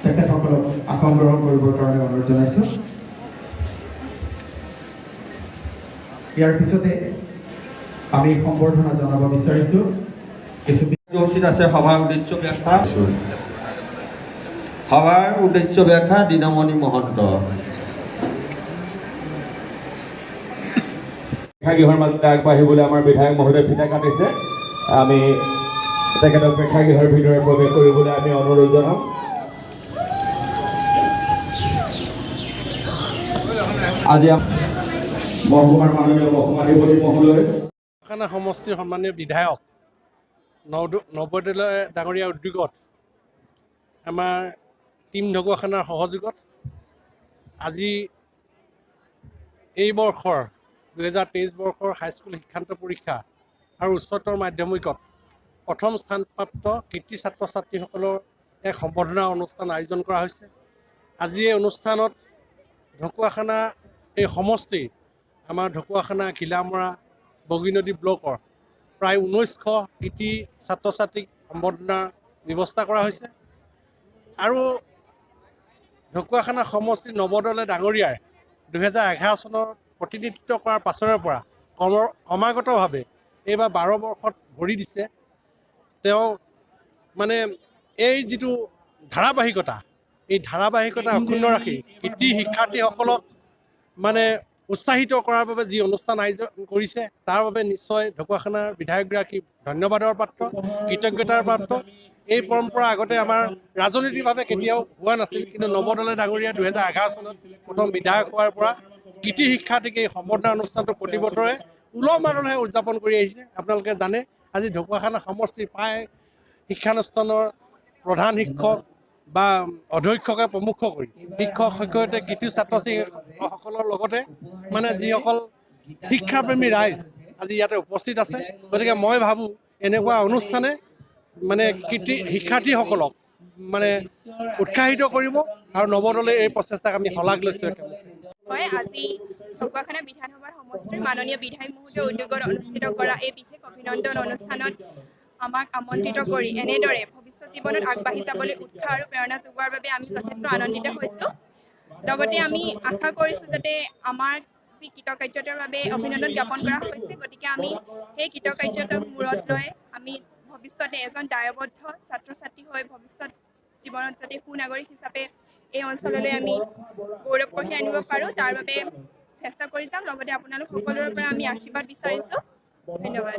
তেখেতসকলক আসন গ্ৰহণ কৰিবৰ কাৰণে অনুৰোধ জনাইছোঁ। ইয়াৰ পিছতে আমি সম্বৰ্ধনা জনাব বিচাৰিছোঁ। উপস্থিত আছে সভাৰ উদ্দেশ্য ব্যাখ্যা। সভাৰ উদ্দেশ্য ব্যাখ্যা দিনমণি মহন্ত। প্ৰেক্ষাগৃহৰ মাজতে আগবাঢ়িবলৈ আমাৰ বিধায়ক মহোদয় ফিতা কাটিছে। আমি তেখেতক প্ৰেক্ষাগৃহৰ ভিতৰত প্ৰৱেশ কৰিবলৈ আমি অনুৰোধ জনাম। আজি মহকুমাৰ মাননীয় মহকুমাধিপতি মহোদয়, ঢকুৱাখানা সমষ্টিৰ সন্মানীয় বিধায়ক নৱদলীয় ডাঙৰীয়া উদ্যোগত আমাৰ টীম ঢকুৱাখানাৰ সহযোগত আজি এই বৰ্ষৰ 2023 বৰ্ষৰ হাইস্কুল শিক্ষান্ত পৰীক্ষা আৰু উচ্চতৰ মাধ্যমিকত প্ৰথম স্থানপ্ৰাপ্ত কৃতি ছাত্ৰ ছাত্ৰীসকলৰ এক সম্বৰ্ধনা অনুষ্ঠান আয়োজন কৰা হৈছে। আজি এই অনুষ্ঠানত ঢকুৱাখানা এই সমষ্টি আমাৰ ঢকুৱাখানা ঘিলামৰা বগীনদী ব্লকৰ প্ৰায় 1900 কৃতি ছাত্ৰ ছাত্ৰীক সম্বৰ্ধনাৰ ব্যৱস্থা কৰা হৈছে। আৰু ঢকুৱাখানা সমষ্টি নৱদলে ডাঙৰীয়াই 2011 চনৰ প্ৰতিনিধিত্ব কৰাৰ পাছৰে পৰা ক্ৰমাগতভাৱে এইবাৰ 12 বৰ্ষত ভৰি দিছে। তেওঁ মানে এই যিটো ধাৰাবাহিকতা, এই ধাৰাবাহিকতা অক্ষুণ্ণ ৰাখি কৃতি শিক্ষাৰ্থীসকলক মানে উৎসাহিত কৰাৰ বাবে যি অনুষ্ঠান আয়োজন কৰিছে তাৰ বাবে নিশ্চয় ঢকুৱাখানাৰ বিধায়কগৰাকী ধন্যবাদৰ পাত্ৰ, কৃতজ্ঞতাৰ পাত্ৰ। এই পৰম্পৰা আগতে আমাৰ ৰাজনৈতিকভাৱে কেতিয়াও হোৱা নাছিল, কিন্তু নৱদলে ডাঙৰীয়া 2011 চনত প্ৰথম বিধায়ক হোৱাৰ পৰা কৃতি শিক্ষাৰ্থীক এই সম্বৰ্ধনা অনুষ্ঠানটো প্ৰতি বছৰে উলহ মালহে উদযাপন কৰি আহিছে। আপোনালোকে জানে আজি ঢকুৱাখানা সমষ্টিৰ প্ৰায় শিক্ষানুষ্ঠানৰ প্ৰধান শিক্ষক বা অধ্যক্ষকে প্ৰমুখ কৰি শিক্ষক শিক্ষয়িত্ৰী কৃতি ছাত্ৰ ছাত্ৰীসকলৰ লগতে মানে যিসকল শিক্ষাপ্ৰেমী ৰাইজ আজি ইয়াতে উপস্থিত আছে। গতিকে মই ভাবোঁ এনেকুৱা অনুষ্ঠানে মানে কৃতি শিক্ষাৰ্থীসকলক মানে উৎসাহিত কৰিব আৰু নৱদলে এই প্ৰচেষ্টাক আমি শলাগ লৈছোঁ। হয়, আজি ঢকুৱাখানা বিধানসভাৰ সমষ্টিৰ মাননীয় বিধায়ক মহোদয়ৰ উদ্যোগত অনুষ্ঠিত কৰা এই বিশেষ অভিনন্দন অনুষ্ঠানত আমাক আমন্ত্ৰিত কৰি এনেদৰে ভৱিষ্যত জীৱনত আগবাঢ়ি যাবলৈ উৎসাহ আৰু প্ৰেৰণা যোগোৱাৰ বাবে আমি যথেষ্ট আনন্দিত হৈছোঁ। লগতে আমি আশা কৰিছোঁ যাতে আমাৰ যি কৃতকাৰ্যতাৰ বাবে অভিনন্দন জ্ঞাপন কৰা হৈছে, গতিকে আমি সেই কৃতকাৰ্যতাৰ মূৰত লৈ আমি ভৱিষ্যতে এজন দায়বদ্ধ ছাত্ৰ ছাত্ৰী হৈ ভৱিষ্যত জীৱনত যাতে সুনাগৰিক হিচাপে এই অঞ্চললৈ আমি গৌৰৱ কঢ়িয়াই আনিব পাৰোঁ তাৰ বাবে চেষ্টা কৰি যাম। লগতে আপোনালোক সকলোৰে পৰা আমি আশীৰ্বাদ বিচাৰিছোঁ। ধন্যবাদ।